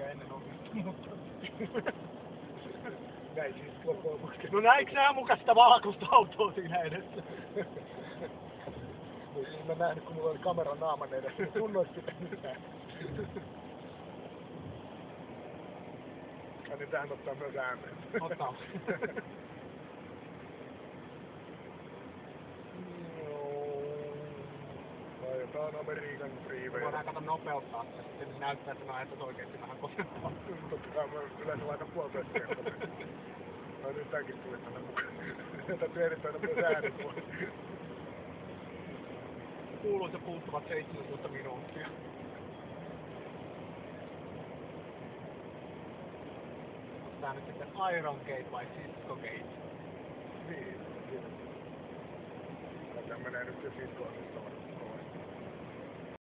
kilometriä ennen onnettomuutta. Näin siis loppujen lopuksi. No näinkö nää muka sitä valkoista autoa siinä edessä? Mä nähnyt, kun mulla oli kamera naaman edessä, niin sun olisi pitänyt nähdä. Ja niin tähän ottaa myös ääneen. Ottaa. Ajetaan Amerikan freeway. Voidaan kato nopeuttaa sitä, sitten näyttää, että mä ajettaisiin oikeesti vähän kovempaa. Totta kai mä yleensä laitan 1,5 sekkaa. No nyt tääkin tuli tänne mukaan. Täytyy editoida myös äänet pois. Kuuluu se puuttuvat 17 minuuttia. Onko tää nyt sitten Iron Gate vai Cisco Gate? Niin, kyllä. Tämä menee nyt jo Ciscoon.